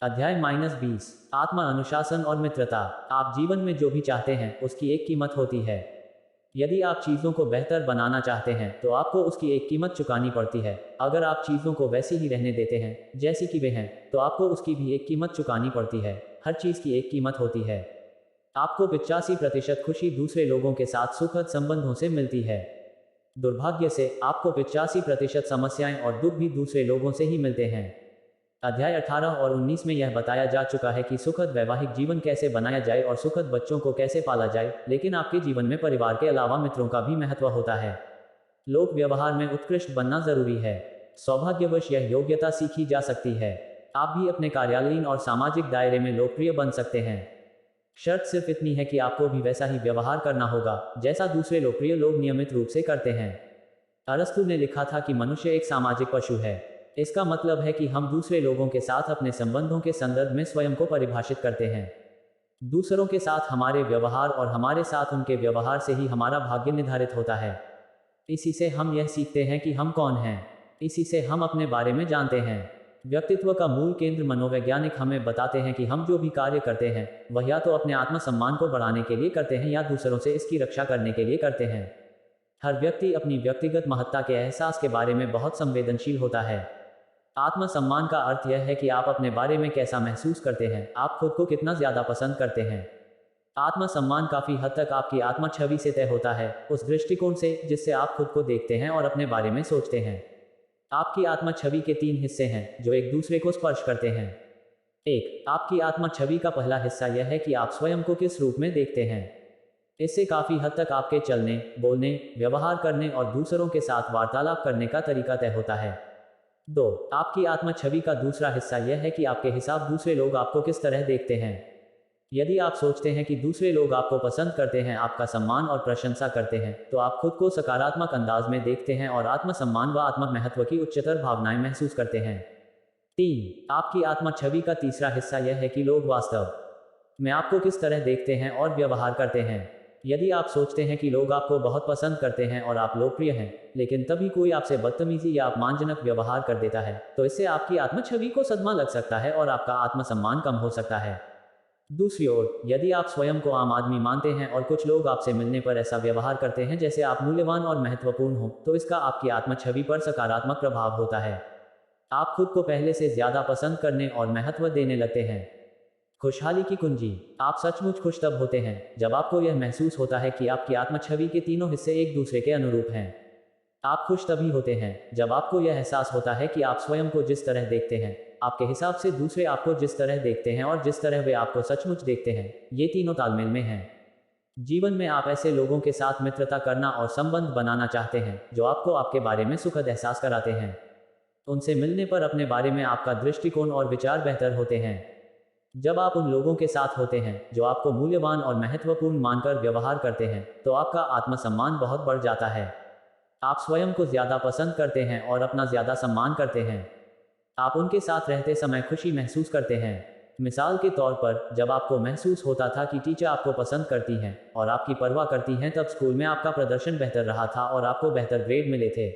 अध्याय -20 आत्म अनुशासन और मित्रता। आप जीवन में जो भी चाहते हैं उसकी एक कीमत होती है। यदि आप चीज़ों को बेहतर बनाना चाहते हैं तो आपको उसकी एक कीमत चुकानी पड़ती है। अगर आप चीज़ों को वैसी ही रहने देते हैं जैसी कि वे हैं तो आपको उसकी भी एक कीमत चुकानी पड़ती है। हर चीज़ की एक कीमत होती है। आपको 85% खुशी दूसरे लोगों के साथ सुखद संबंधों से मिलती है। दुर्भाग्य से आपको 85% समस्याएं और दुख भी दूसरे लोगों से ही मिलते हैं। अध्याय 18 और 19 में यह बताया जा चुका है कि सुखद वैवाहिक जीवन कैसे बनाया जाए और सुखद बच्चों को कैसे पाला जाए, लेकिन आपके जीवन में परिवार के अलावा मित्रों का भी महत्व होता है। लोक व्यवहार में उत्कृष्ट बनना जरूरी है। सौभाग्यवश यह योग्यता सीखी जा सकती है। आप भी अपने कार्यालयीन और सामाजिक दायरे में लोकप्रिय बन सकते हैं। शर्त सिर्फ इतनी है कि आपको भी वैसा ही व्यवहार करना होगा जैसा दूसरे लोकप्रिय लोग नियमित रूप से करते हैं। अरस्तु ने लिखा था कि मनुष्य एक सामाजिक पशु है। इसका मतलब है कि हम दूसरे लोगों के साथ अपने संबंधों के संदर्भ में स्वयं को परिभाषित करते हैं। दूसरों के साथ हमारे व्यवहार और हमारे साथ उनके व्यवहार से ही हमारा भाग्य निर्धारित होता है। इसी से हम यह सीखते हैं कि हम कौन हैं। इसी से हम अपने बारे में जानते हैं। व्यक्तित्व का मूल केंद्र मनोवैज्ञानिक हमें बताते हैं कि हम जो भी कार्य करते हैं वह या तो अपने आत्मसम्मान को बढ़ाने के लिए करते हैं या दूसरों से इसकी रक्षा करने के लिए करते हैं। हर व्यक्ति अपनी व्यक्तिगत महत्ता के एहसास के बारे में बहुत संवेदनशील होता है। आत्मसम्मान का अर्थ यह है कि आप अपने बारे में कैसा महसूस करते हैं, आप खुद को कितना ज्यादा पसंद करते हैं। आत्मसम्मान काफी हद तक आपकी आत्म छवि से तय होता है, उस दृष्टिकोण से जिससे आप खुद को देखते हैं और अपने बारे में सोचते हैं। आपकी आत्म छवि के 3 हिस्से हैं जो एक दूसरे को स्पर्श करते हैं। एक, आपकी आत्म छवि का पहला हिस्सा यह है कि आप स्वयं को किस रूप में देखते हैं। इससे काफी हद तक आपके चलने, बोलने, व्यवहार करने और दूसरों के साथ वार्तालाप करने का तरीका तय होता है। 2, आपकी आत्म छवि का दूसरा हिस्सा यह है कि आपके हिसाब दूसरे लोग आपको किस तरह देखते हैं। यदि आप सोचते हैं कि दूसरे लोग आपको पसंद करते हैं, आपका सम्मान और प्रशंसा करते हैं, तो आप खुद को सकारात्मक अंदाज में देखते हैं और आत्मसम्मान व आत्म महत्व की उच्चतर भावनाएं महसूस करते हैं। 3, आपकी आत्म छवि का तीसरा हिस्सा यह है कि लोग वास्तव में आपको किस तरह देखते हैं और व्यवहार करते हैं। यदि आप सोचते हैं कि लोग आपको बहुत पसंद करते हैं और आप लोकप्रिय हैं, लेकिन तभी कोई आपसे बदतमीजी या अपमानजनक व्यवहार कर देता है, तो इससे आपकी आत्म छवि को सदमा लग सकता है और आपका आत्मसम्मान कम हो सकता है। दूसरी ओर, यदि आप स्वयं को आम आदमी मानते हैं और कुछ लोग आपसे मिलने पर ऐसा व्यवहार करते हैं जैसे आप मूल्यवान और महत्वपूर्ण हो, तो इसका आपकी आत्म छवि पर सकारात्मक प्रभाव होता है। आप खुद को पहले से ज्यादा पसंद करने और महत्व देने लगते हैं। खुशहाली की कुंजी। आप सचमुच खुश तब होते हैं जब आपको यह महसूस होता है कि आपकी आत्म छवि के तीनों हिस्से एक दूसरे के अनुरूप हैं। आप खुश तभी होते हैं जब आपको यह एहसास होता है कि आप स्वयं को जिस तरह देखते हैं, आपके हिसाब से दूसरे आपको जिस तरह देखते हैं और जिस तरह वे आपको सचमुच देखते हैं, ये तीनों तालमेल में हैं। जीवन में आप ऐसे लोगों के साथ मित्रता करना और संबंध बनाना चाहते हैं जो आपको आपके बारे में सुखद एहसास कराते हैं। उनसे मिलने पर अपने बारे में आपका दृष्टिकोण और विचार बेहतर होते हैं। जब आप उन लोगों के साथ होते हैं जो आपको मूल्यवान और महत्वपूर्ण मानकर व्यवहार करते हैं, तो आपका आत्मसम्मान बहुत बढ़ जाता है। आप स्वयं को ज्यादा पसंद करते हैं और अपना ज्यादा सम्मान करते हैं। आप उनके साथ रहते समय खुशी महसूस करते हैं। मिसाल के तौर पर, जब आपको महसूस होता था कि टीचर आपको पसंद करती हैं और आपकी परवाह करती हैं, तब स्कूल में आपका प्रदर्शन बेहतर रहा था और आपको बेहतर ग्रेड मिले थे।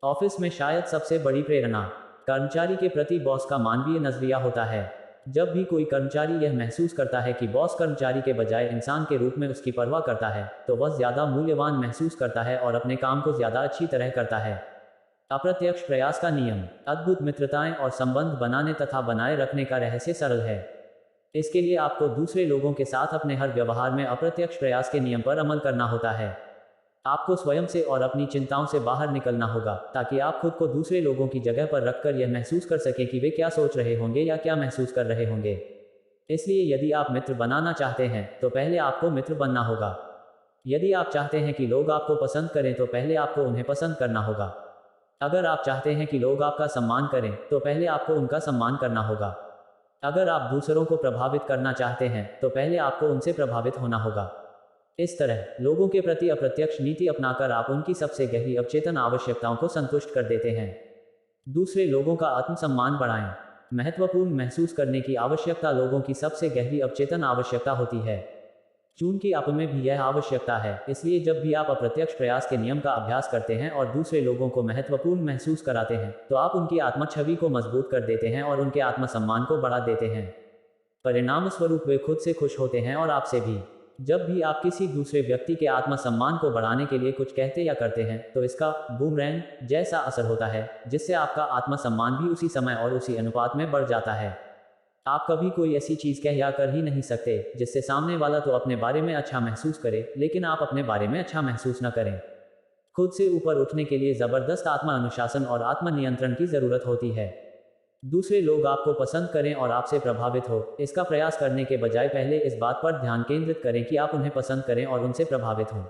ऑफिस में शायद सबसे बड़ी प्रेरणा कर्मचारी के प्रति बॉस का मानवीय नजरिया होता है। जब भी कोई कर्मचारी यह महसूस करता है कि बॉस कर्मचारी के बजाय इंसान के रूप में उसकी परवाह करता है, तो वह ज्यादा मूल्यवान महसूस करता है और अपने काम को ज्यादा अच्छी तरह करता है। अप्रत्यक्ष प्रयास का नियम। अद्भुत मित्रताएं और संबंध बनाने तथा बनाए रखने का रहस्य सरल है। इसके लिए आपको दूसरे लोगों के साथ अपने हर व्यवहार में अप्रत्यक्ष प्रयास के नियम पर अमल करना होता है। आपको स्वयं से और अपनी चिंताओं से बाहर निकलना होगा ताकि आप खुद को दूसरे लोगों की जगह पर रखकर यह महसूस कर सकें कि वे क्या सोच रहे होंगे या क्या महसूस कर रहे होंगे। इसलिए यदि आप मित्र बनाना चाहते हैं तो पहले आपको मित्र बनना होगा। यदि आप चाहते हैं कि लोग आपको पसंद करें तो पहले आपको उन्हें पसंद करना होगा। अगर आप चाहते हैं कि लोग आपका सम्मान करें तो पहले आपको उनका सम्मान करना होगा। अगर आप दूसरों को प्रभावित करना चाहते हैं तो पहले आपको उनसे प्रभावित होना होगा। इस तरह लोगों के प्रति अप्रत्यक्ष नीति अपनाकर आप उनकी सबसे गहरी अवचेतन आवश्यकताओं को संतुष्ट कर देते हैं। दूसरे लोगों का आत्मसम्मान बढ़ाएं। महत्वपूर्ण महसूस करने की आवश्यकता लोगों की सबसे गहरी अवचेतन आवश्यकता होती है। चूंकि आप में भी यह आवश्यकता है, इसलिए जब भी आप अप्रत्यक्ष प्रयास के नियम का अभ्यास करते हैं और दूसरे लोगों को महत्वपूर्ण महसूस कराते हैं, तो आप उनकी आत्म छवि को मजबूत कर देते हैं और उनके आत्मसम्मान को बढ़ा देते हैं। परिणाम स्वरूप वे खुद से खुश होते हैं और आपसे भी। जब भी आप किसी दूसरे व्यक्ति के आत्मसम्मान को बढ़ाने के लिए कुछ कहते या करते हैं, तो इसका बूमरैंग जैसा असर होता है, जिससे आपका आत्मसम्मान भी उसी समय और उसी अनुपात में बढ़ जाता है। आप कभी कोई ऐसी चीज कह या कर ही नहीं सकते जिससे सामने वाला तो अपने बारे में अच्छा महसूस करे, लेकिन आप अपने बारे में अच्छा महसूस न करें। खुद से ऊपर उठने के लिए जबरदस्त आत्म अनुशासन और आत्म नियंत्रण की जरूरत होती है। दूसरे लोग आपको पसंद करें और आपसे प्रभावित हो, इसका प्रयास करने के बजाय पहले इस बात पर ध्यान केंद्रित करें कि आप उन्हें पसंद करें और उनसे प्रभावित हों।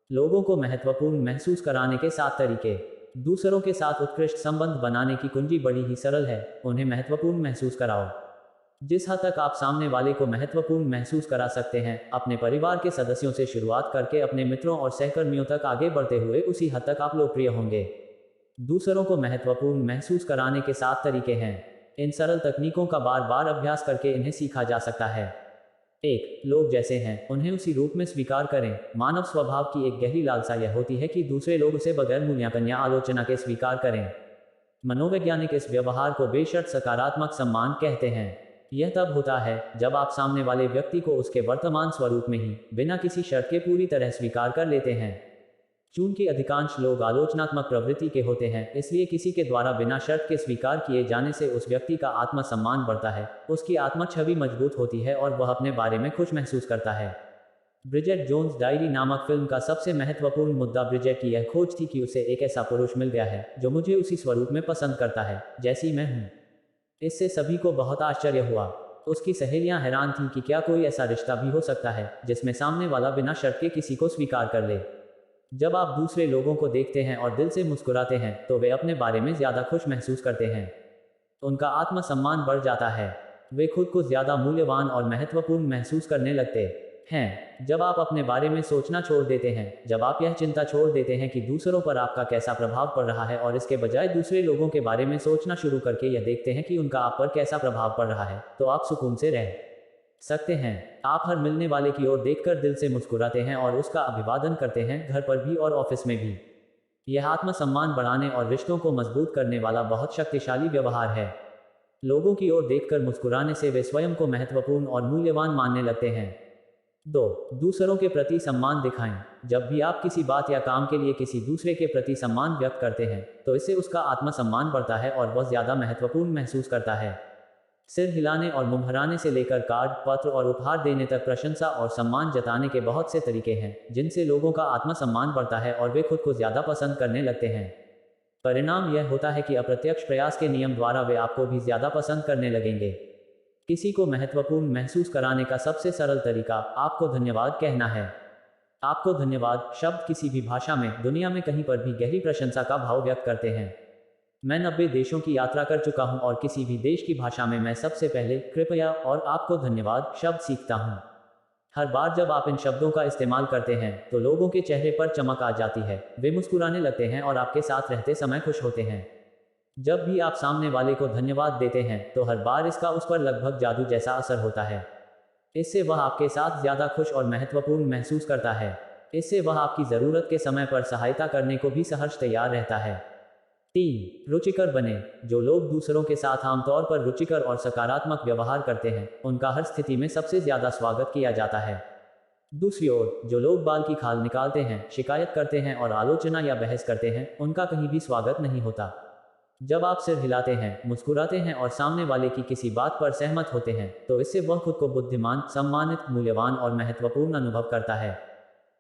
लोगों को महत्वपूर्ण महसूस कराने के 7 तरीके। दूसरों के साथ उत्कृष्ट संबंध बनाने की कुंजी बड़ी ही सरल है, उन्हें महत्वपूर्ण महसूस कराओ। जिस हद तक आप सामने वाले को महत्वपूर्ण महसूस करा सकते हैं, अपने परिवार के सदस्यों से शुरुआत करके अपने मित्रों और सहकर्मियों तक आगे बढ़ते हुए, उसी हद तक आप लोकप्रिय होंगे। दूसरों को महत्वपूर्ण महसूस कराने के 7 तरीके हैं। इन सरल तकनीकों का बार बार अभ्यास करके इन्हें सीखा जा सकता है। 1. लोग जैसे हैं, उन्हें उसी रूप में स्वीकार करें। मानव स्वभाव की एक गहरी लालसा यह होती है कि दूसरे लोग उसे बगैर मूल्यांकन या आलोचना के स्वीकार करें। मनोवैज्ञानिक इस व्यवहार को बेशर्त सकारात्मक सम्मान कहते हैं। यह तब होता है जब आप सामने वाले व्यक्ति को उसके वर्तमान स्वरूप में ही, बिना किसी शर्त के पूरी तरह स्वीकार कर लेते हैं। चूंकि अधिकांश लोग आलोचनात्मक प्रवृत्ति के होते हैं, इसलिए किसी के द्वारा बिना शर्त के स्वीकार किए जाने से उस व्यक्ति का आत्मसम्मान बढ़ता है, उसकी आत्म छवि मजबूत होती है और वह अपने बारे में खुश महसूस करता है। ब्रिजेट जोन्स डायरी नामक फिल्म का सबसे महत्वपूर्ण मुद्दा ब्रिजेट की यह खोज थी कि उसे एक ऐसा पुरुष मिल गया है जो मुझे उसी स्वरूप में पसंद करता है जैसी मैं हूँ। इससे सभी को बहुत आश्चर्य हुआ। उसकी सहेलियां हैरान थीं कि क्या कोई ऐसा रिश्ता भी हो सकता है जिसमें सामने वाला बिना शर्त के किसी को स्वीकार कर ले। जब आप दूसरे लोगों को देखते हैं और दिल से मुस्कुराते हैं, तो वे अपने बारे में ज्यादा खुश महसूस करते हैं। उनका आत्मसम्मान बढ़ जाता है। वे खुद को ज्यादा मूल्यवान और महत्वपूर्ण महसूस करने लगते हैं। जब आप अपने बारे में सोचना छोड़ देते हैं, जब आप यह चिंता छोड़ देते हैं कि दूसरों पर आपका कैसा प्रभाव पड़ रहा है और इसके बजाय दूसरे लोगों के बारे में सोचना शुरू करके यह देखते हैं कि उनका आप पर कैसा प्रभाव पड़ रहा है, तो आप सुकून से रह सकते हैं। आप हर मिलने वाले की ओर देखकर दिल से मुस्कुराते हैं और उसका अभिवादन करते हैं, घर पर भी और ऑफिस में भी। यह आत्मसम्मान बढ़ाने और रिश्तों को मजबूत करने वाला बहुत शक्तिशाली व्यवहार है। लोगों की ओर देखकर मुस्कुराने से वे स्वयं को महत्वपूर्ण और मूल्यवान मानने लगते हैं। 2. दूसरों के प्रति सम्मान दिखाएं। जब भी आप किसी बात या काम के लिए किसी दूसरे के प्रति सम्मान व्यक्त करते हैं, तो इससे उसका आत्मसम्मान बढ़ता है और वह ज्यादा महत्वपूर्ण महसूस करता है। सिर हिलाने और मुहराने से लेकर कार्ड, पत्र और उपहार देने तक प्रशंसा और सम्मान जताने के बहुत से तरीके हैं जिनसे लोगों का आत्मसम्मान बढ़ता है और वे खुद को ज्यादा पसंद करने लगते हैं। परिणाम यह होता है कि अप्रत्यक्ष प्रयास के नियम द्वारा वे आपको भी ज्यादा पसंद करने लगेंगे। किसी को महत्वपूर्ण महसूस कराने का सबसे सरल तरीका आपको धन्यवाद कहना है। आपको धन्यवाद शब्द किसी भी भाषा में दुनिया में कहीं पर भी गहरी प्रशंसा का भाव व्यक्त करते हैं। मैं 90 देशों की यात्रा कर चुका हूं और किसी भी देश की भाषा में मैं सबसे पहले कृपया और आपको धन्यवाद शब्द सीखता हूं। हर बार जब आप इन शब्दों का इस्तेमाल करते हैं, तो लोगों के चेहरे पर चमक आ जाती है, वे मुस्कुराने लगते हैं और आपके साथ रहते समय खुश होते हैं। जब भी आप सामने वाले को धन्यवाद देते हैं, तो हर बार इसका उस पर लगभग जादू जैसा असर होता है। इससे वह आपके साथ ज्यादा खुश और महत्वपूर्ण महसूस करता है। इससे वह आपकी जरूरत के समय पर सहायता करने को भी सहर्ष तैयार रहता है। 3. रुचिकर बने। जो लोग दूसरों के साथ आमतौर पर रुचिकर और सकारात्मक व्यवहार करते हैं, उनका हर स्थिति में सबसे ज्यादा स्वागत किया जाता है। दूसरी ओर, जो लोग बाल की खाल निकालते हैं, शिकायत करते हैं और आलोचना या बहस करते हैं, उनका कहीं भी स्वागत नहीं होता। जब आप सिर हिलाते हैं, मुस्कुराते हैं और सामने वाले की किसी बात पर सहमत होते हैं, तो इससे वह खुद को बुद्धिमान, सम्मानित, मूल्यवान और महत्वपूर्ण अनुभव करता है।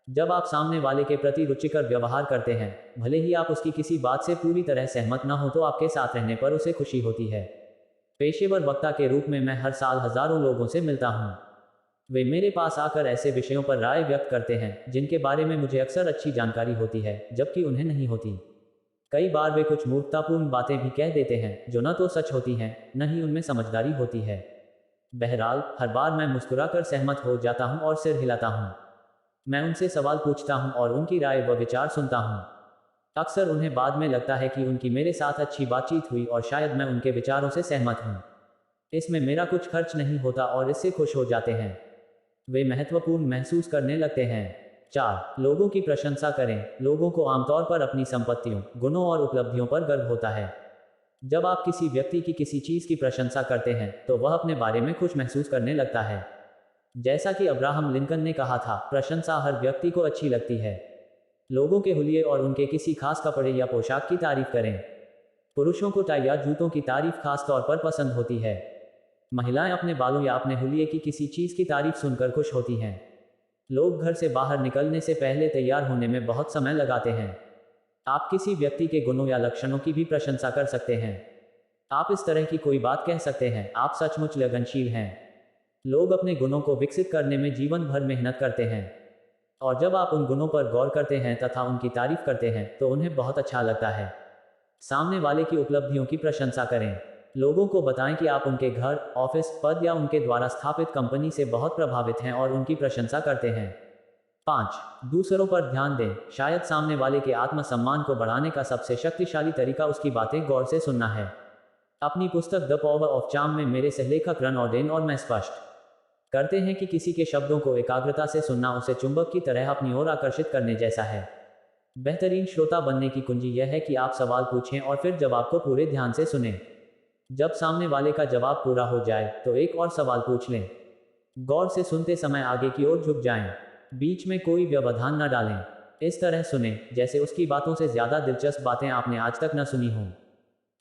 जब आप सामने वाले के प्रति रुचिकर व्यवहार करते हैं, भले ही आप उसकी किसी बात से पूरी तरह सहमत न हो, तो आपके साथ रहने पर उसे खुशी होती है। पेशेवर वक्ता के रूप में मैं हर साल हजारों लोगों से मिलता हूँ। वे मेरे पास आकर ऐसे विषयों पर राय व्यक्त करते हैं जिनके बारे में मुझे अक्सर अच्छी जानकारी होती है, जबकि उन्हें नहीं होती। कई बार वे कुछ मूर्खतापूर्ण बातें भी कह देते हैं जो न तो सच होती हैं, न ही उनमें समझदारी होती है। बहरहाल, हर बार मैं मुस्कुराकर सहमत हो जाता हूं और सिर हिलाता हूं। मैं उनसे सवाल पूछता हूं और उनकी राय व विचार सुनता हूं। अक्सर उन्हें बाद में लगता है कि उनकी मेरे साथ अच्छी बातचीत हुई और शायद मैं उनके विचारों से सहमत हूं। इसमें मेरा कुछ खर्च नहीं होता और इससे खुश हो जाते हैं। वे महत्वपूर्ण महसूस करने लगते हैं। 4. लोगों की प्रशंसा करें। लोगों को आमतौर पर अपनी संपत्तियों, गुणों और उपलब्धियों पर गर्व होता है। जब आप किसी व्यक्ति की किसी चीज की प्रशंसा करते हैं तो वह अपने बारे में खुश महसूस करने लगता है। जैसा कि अब्राहम लिंकन ने कहा था, प्रशंसा हर व्यक्ति को अच्छी लगती है। लोगों के हुलिये और उनके किसी खास कपड़े या पोशाक की तारीफ करें। पुरुषों को टाई या जूतों की तारीफ खास तौर पर पसंद होती है। महिलाएं अपने बालों या अपने हुलिये की किसी चीज की तारीफ सुनकर खुश होती हैं। लोग घर से बाहर निकलने से पहले तैयार होने में बहुत समय लगाते हैं। आप किसी व्यक्ति के गुणों या लक्षणों की भी प्रशंसा कर सकते हैं। आप इस तरह की कोई बात कह सकते हैं, आप सचमुच लगनशील हैं। लोग अपने गुणों को विकसित करने में जीवन भर मेहनत करते हैं, और जब आप उन गुणों पर गौर करते हैं तथा उनकी तारीफ करते हैं तो उन्हें बहुत अच्छा लगता है। सामने वाले की उपलब्धियों की प्रशंसा करें। लोगों को बताएं कि आप उनके घर, ऑफिस, पद या उनके द्वारा स्थापित कंपनी से बहुत प्रभावित हैं और उनकी प्रशंसा करते हैं। 5. दूसरों पर ध्यान दें। शायद सामने वाले के आत्मसम्मान को बढ़ाने का सबसे शक्तिशाली तरीका उसकी बातें गौर से सुनना है। अपनी पुस्तक द पावर ऑफ चार्म में मेरे सहलेखक रन ऑर्डेन और मैं स्पष्ट करते हैं कि किसी के शब्दों को एकाग्रता से सुनना उसे चुंबक की तरह अपनी ओर आकर्षित करने जैसा है। बेहतरीन श्रोता बनने की कुंजी यह है कि आप सवाल पूछें और फिर जवाब को पूरे ध्यान से सुनें। जब सामने वाले का जवाब पूरा हो जाए तो एक और सवाल पूछ लें। गौर से सुनते समय आगे की ओर झुक जाएं। बीच में कोई व्यवधान न डालें। इस तरह सुनें जैसे उसकी बातों से ज्यादा दिलचस्प बातें आपने आज तक न सुनी हों।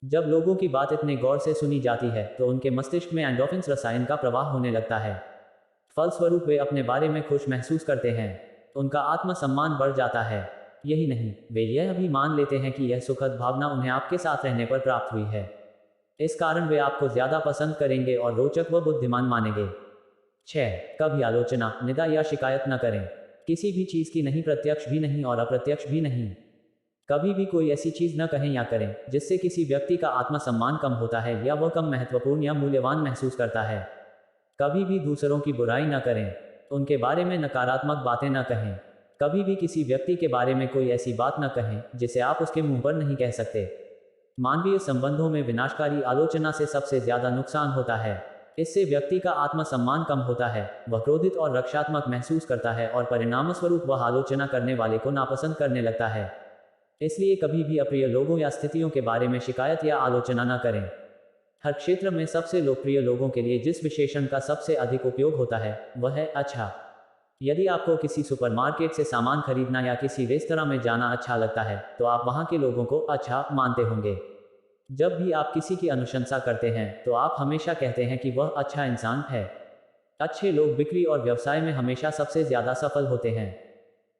जब लोगों की बात इतने गौर से सुनी जाती है तो उनके मस्तिष्क में एंडोर्फिन्स रसायन का प्रवाह होने लगता है। फलस्वरूप वे अपने बारे में खुश महसूस करते हैं। उनका आत्मसम्मान बढ़ जाता है। यही नहीं, वे यह भी मान लेते हैं कि यह सुखद भावना उन्हें आपके साथ रहने पर प्राप्त हुई है। इस कारण वे आपको ज्यादा पसंद करेंगे और रोचक व बुद्धिमान मानेंगे। 6. कभी आलोचना, निंदा या शिकायत न करें। किसी भी चीज की नहीं, प्रत्यक्ष भी नहीं और अप्रत्यक्ष भी नहीं। कभी भी कोई ऐसी चीज न कहें या करें जिससे किसी व्यक्ति का आत्मसम्मान कम होता है या वह कम महत्वपूर्ण या मूल्यवान महसूस करता है। कभी भी दूसरों की बुराई न करें। उनके बारे में नकारात्मक बातें न कहें। कभी भी किसी व्यक्ति के बारे में कोई ऐसी बात न कहें जिसे आप उसके मुंह पर नहीं कह सकते। मानवीय संबंधों में विनाशकारी आलोचना से सबसे ज्यादा नुकसान होता है। इससे व्यक्ति का आत्मसम्मान कम होता है, वह क्रोधित और रक्षात्मक महसूस करता है और परिणामस्वरूप वह आलोचना करने वाले को नापसंद करने लगता है। इसलिए कभी भी अप्रिय लोगों या स्थितियों के बारे में शिकायत या आलोचना न करें। हर क्षेत्र में सबसे लोकप्रिय लोगों के लिए जिस विशेषण का सबसे अधिक उपयोग होता है वह है अच्छा। यदि आपको किसी सुपरमार्केट से सामान खरीदना या किसी रेस्तरां में जाना अच्छा लगता है तो आप वहां के लोगों को अच्छा मानते होंगे। जब भी आप किसी की अनुशंसा करते हैं तो आप हमेशा कहते हैं कि वह अच्छा इंसान है। अच्छे लोग बिक्री और व्यवसाय में हमेशा सबसे ज्यादा सफल होते हैं।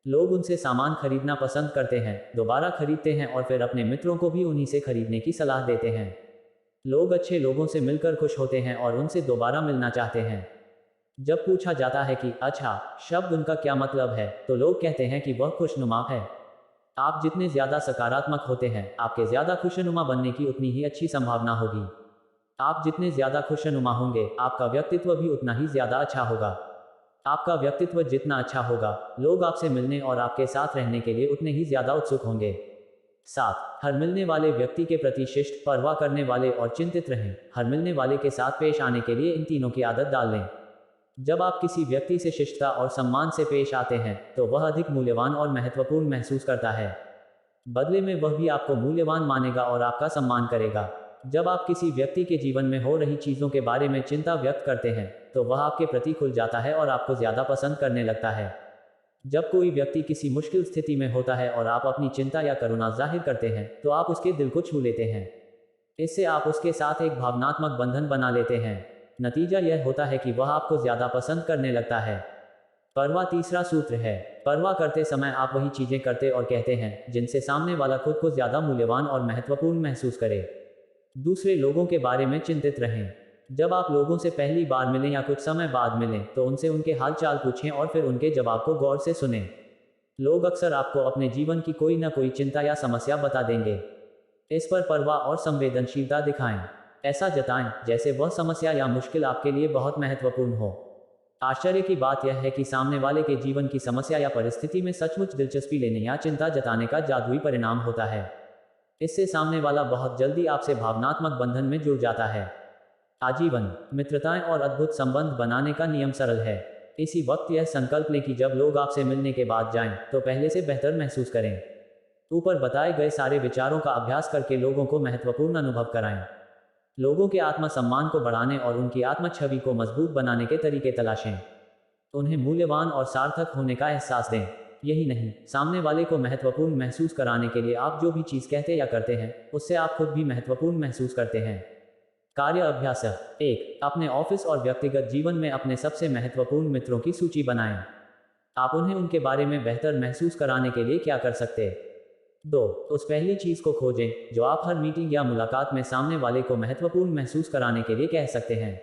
लोग उनसे सामान खरीदना पसंद करते हैं, दोबारा खरीदते हैं और फिर अपने मित्रों को भी उन्हीं से खरीदने की सलाह देते हैं। लोग अच्छे लोगों से मिलकर खुश होते हैं और उनसे दोबारा मिलना चाहते हैं। जब पूछा जाता है कि अच्छा शब्द उनका क्या मतलब है तो लोग कहते हैं कि वह खुशनुमा है। आप जितने ज्यादा सकारात्मक होते हैं आपके ज्यादा खुशनुमा बनने की उतनी ही अच्छी संभावना होगी। आप जितने ज्यादा खुशनुमा होंगे आपका व्यक्तित्व भी उतना ही ज्यादा अच्छा होगा। आपका व्यक्तित्व जितना अच्छा होगा लोग आपसे मिलने और आपके साथ रहने के लिए उतने ही ज्यादा उत्सुक होंगे। 7. हर मिलने वाले व्यक्ति के प्रति शिष्ट, परवाह करने वाले और चिंतित रहें। हर मिलने वाले के साथ पेश आने के लिए इन तीनों की आदत डाल लें। जब आप किसी व्यक्ति से शिष्टता और सम्मान से पेश आते हैं तो वह अधिक मूल्यवान और महत्वपूर्ण महसूस करता है। बदले में वह भी आपको मूल्यवान मानेगा और आपका सम्मान करेगा। जब आप किसी व्यक्ति के जीवन में हो रही चीजों के बारे में चिंता व्यक्त करते हैं तो वह आपके प्रति खुल जाता है और आपको ज्यादा पसंद करने लगता है। जब कोई व्यक्ति किसी मुश्किल स्थिति में होता है और आप अपनी चिंता या करुणा जाहिर करते हैं तो आप उसके दिल को छू लेते हैं। इससे आप उसके साथ एक भावनात्मक बंधन बना लेते हैं। नतीजा यह होता है कि वह आपको ज्यादा पसंद करने लगता है। परवाह तीसरा सूत्र है। परवाह करते समय आप वही चीजें करते और कहते हैं जिनसे सामने वाला खुद को ज्यादा मूल्यवान और महत्वपूर्ण महसूस करे। दूसरे लोगों के बारे में चिंतित रहें। जब आप लोगों से पहली बार मिलें या कुछ समय बाद मिलें तो उनसे उनके हालचाल पूछें और फिर उनके जवाब को गौर से सुनें। लोग अक्सर आपको अपने जीवन की कोई ना कोई चिंता या समस्या बता देंगे। इस पर परवाह और संवेदनशीलता दिखाएं। ऐसा जताएं जैसे वह समस्या या मुश्किल आपके लिए बहुत महत्वपूर्ण हो। आश्चर्य की बात यह है कि सामने वाले के जीवन की समस्या या परिस्थिति में सचमुच दिलचस्पी लेने या चिंता जताने का जादुई परिणाम होता है। इससे सामने वाला बहुत जल्दी आपसे भावनात्मक बंधन में जुड़ जाता है। आजीवन मित्रताएं और अद्भुत संबंध बनाने का नियम सरल है। इसी वक्त यह संकल्प लें कि जब लोग आपसे मिलने के बाद जाएं, तो पहले से बेहतर महसूस करें। ऊपर बताए गए सारे विचारों का अभ्यास करके लोगों को महत्वपूर्ण अनुभव कराएं। लोगों के आत्मसम्मान को बढ़ाने और उनकी आत्म छवि को मजबूत बनाने के तरीके तलाशें। उन्हें मूल्यवान और सार्थक होने का एहसास दें। यही नहीं, सामने वाले को महत्वपूर्ण महसूस कराने के लिए आप जो भी चीज़ कहते या करते हैं, उससे आप खुद भी महत्वपूर्ण महसूस करते हैं। कार्य अभ्यास 1। अपने ऑफिस और व्यक्तिगत जीवन में अपने सबसे महत्वपूर्ण मित्रों की सूची बनाएं। आप उन्हें उनके बारे में बेहतर महसूस कराने के लिए क्या कर सकते हैं। 2। उस पहली चीज़ को खोजें जो आप हर मीटिंग या मुलाकात में सामने वाले को महत्वपूर्ण महसूस कराने के लिए कह सकते हैं।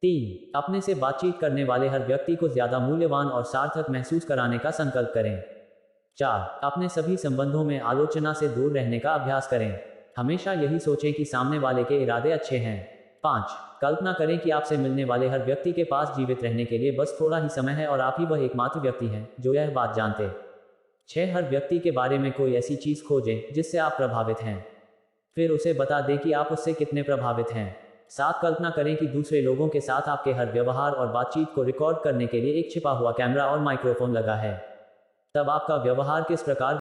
3। अपने से बातचीत करने वाले हर व्यक्ति को ज़्यादा मूल्यवान और सार्थक महसूस कराने का संकल्प करें। 4। अपने सभी संबंधों में आलोचना से दूर रहने का अभ्यास करें। हमेशा यही सोचें कि सामने वाले के इरादे अच्छे हैं। 5। कल्पना करें कि आपसे मिलने वाले हर व्यक्ति के पास जीवित रहने के लिए बस थोड़ा ही समय है और आप ही वह एकमात्र व्यक्ति हैं जो यह बात जानते। 6। हर व्यक्ति के बारे में कोई ऐसी चीज़ खोजें जिससे आप प्रभावित हैं। फिर उसे बता दें कि आप उससे कितने प्रभावित हैं। 7। कल्पना करें कि दूसरे लोगों के साथ आपके हर व्यवहार और बातचीत को रिकॉर्ड करने के लिए एक छिपा हुआ कैमरा और माइक्रोफोन लगा है। तब आपका व्यवहार किस प्रकार